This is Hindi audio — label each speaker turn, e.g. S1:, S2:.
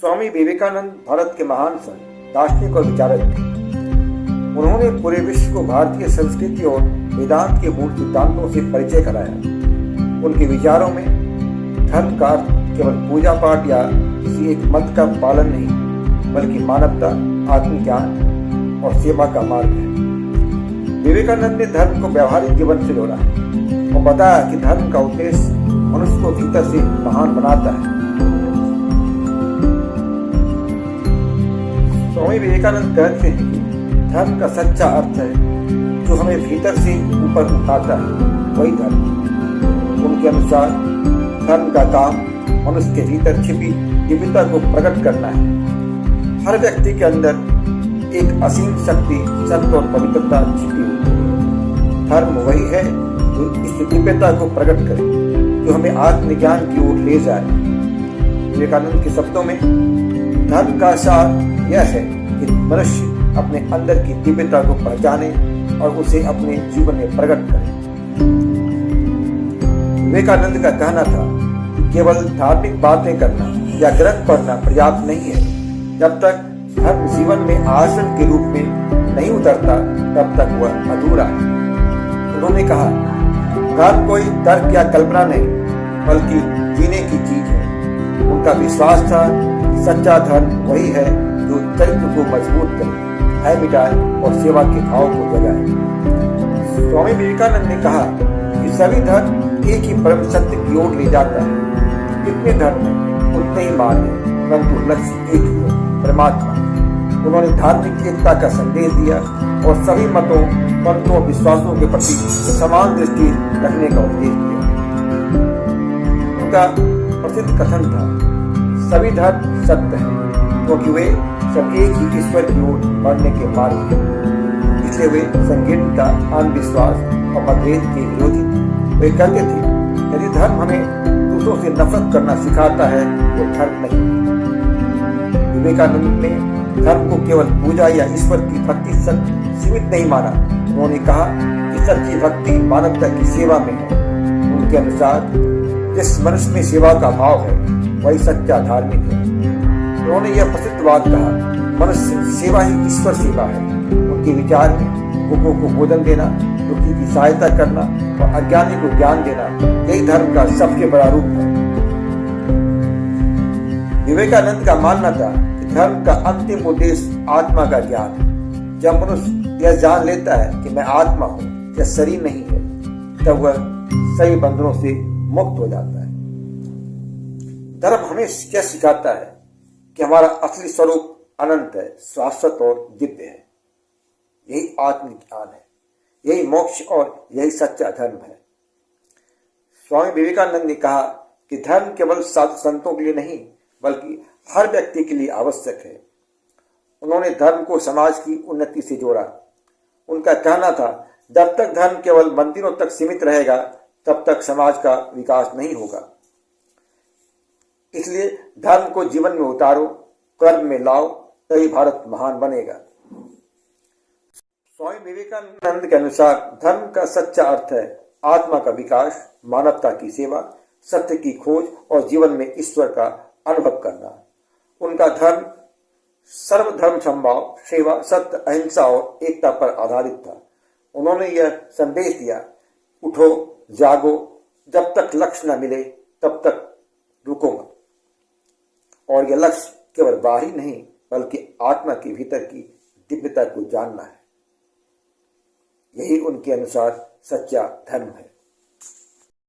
S1: स्वामी विवेकानंद भारत के महान संत, दार्शनिक और विचारक थे। उन्होंने पूरे विश्व को भारतीय संस्कृति और वेदांत के मूल सिद्धांतों से परिचय कराया। उनके विचारों में धर्म का केवल पूजा पाठ या किसी एक मत का पालन नहीं, बल्कि मानवता, आत्मज्ञान और सेवा का मार्ग है। विवेकानंद ने धर्म को व्यवहारिक जीवन से जोड़ा और बताया कि धर्म का उद्देश्य मनुष्य को भीतर से महान बनाता है। स्वामी विवेकानंद कहते हैं कि धर्म का सच्चा अर्थ है जो हमें भीतर से ऊपर उठाता है, वही धर्म। उनके अनुसार धर्म का काम मनुष्य के भीतर छिपी दिव्यता को प्रकट करना है। हर व्यक्ति के अंदर एक असीम शक्ति, सत्य और पवित्रता छिपी हुई है। धर्म वही है जो इस दिव्यता को प्रकट करे, जो हमें आत्मज्ञान की ओर ले जाए। विवेकानंद के शब्दों में धर्म का सार यह है कि मनुष्य अपने अंदर की दिव्यता को पहचाने और उसे अपने जीवन में प्रकट करे। विवेकानंद का कहना था कि केवल धार्मिक बातें करना या ग्रंथ पढ़ना पर्याप्त नहीं है। जब तक धर्म जीवन में आचरण के रूप में नहीं उतरता, तब तक वह अधूरा है। उन्होंने कहा, धर्म कोई तर्क या कल्पना नहीं, बल्कि जीने की चीज है। उनका विश्वास था कि सच्चा धर्म वही है जो चरित्र को मजबूत करे, भय मिटाए और सेवा के भाव को जगाए। स्वामी विवेकानंद ने कहा कि सभी धर्म एक ही परम सत्य की ओर ले जाता है। कितने धर्म हैं, उतने ही मार्ग हैं, परंतु लक्ष्य एक ही है, परमात्मा। उन्होंने धार्मिक एकता का संदेश दिया और सभी मतों, पंथों और विश्वासों के प्रति समान दृष्टि रखने का उपदेश दिया। उनका प्रसिद्ध कथन था, सभी धर्म सत्य हैं क्योंकि वे सब एक ही ईश्वर की ओर बढ़ने के मार्ग हैं। इसलिए वे संकीर्णता, अंधविश्वास और मतभेद के विरोधी थे। वे कहते थे, यदि धर्म हमें दूसरों से नफरत करना सिखाता है तो धर्म नहीं। विवेकानंद ने धर्म को केवल पूजा या ईश्वर की भक्ति तक सीमित नहीं माना। उन्होंने कहा कि सच्ची भक्ति मानवता की सेवा में है। उनके अनुसार जिस मनुष्य में सेवा का भाव है, वही सच्चा धार्मिक है। उन्होंने यह प्रसिद्ध बात कहा, मनुष्य सेवा ही ईश्वर सेवा है। उनके विचार में भूखों को भोजन देना, दुखी की सहायता करना और अज्ञानी को ज्ञान देना, यही धर्म का सबसे बड़ा रूप है। विवेकानंद का मानना था कि धर्म का अंतिम उद्देश्य आत्मा का ज्ञान है। जब मनुष्य यह जान लेता है कि मैं आत्मा हूँ, यह शरीर नहीं है, तब वह सभी बंधनों से मुक्त हो जाता है। धर्म हमें क्या सिखाता है कि हमारा असली स्वरूप अनंत है, शाश्वत और दिव्य है। यही आत्मज्ञान है, यही मोक्ष और यही सच्चा धर्म है। स्वामी विवेकानंद ने कहा कि धर्म केवल साधु संतों के लिए नहीं, बल्कि हर व्यक्ति के लिए आवश्यक है। उन्होंने धर्म को समाज की उन्नति से जोड़ा। उनका कहना था, जब तक धर्म केवल मंदिरों तक सीमित रहेगा, तब तक समाज का विकास नहीं होगा। इसलिए धर्म को जीवन में उतारो, कर्म में लाओ, तभी भारत महान बनेगा। स्वामी विवेकानंद के अनुसार धर्म का सच्चा अर्थ है आत्मा का विकास, मानवता की सेवा, सत्य की खोज और जीवन में ईश्वर का अनुभव करना। उनका धर्म सर्वधर्म समभाव, सेवा, सत्य, अहिंसा और एकता पर आधारित था। उन्होंने यह संदेश दिया, उठो, जागो, जब तक लक्ष्य न मिले तब तक रुको मत। और यह लक्ष्य केवल बाहरी नहीं, बल्कि आत्मा के भीतर की दिव्यता को जानना है। यही उनके अनुसार सच्चा धर्म है।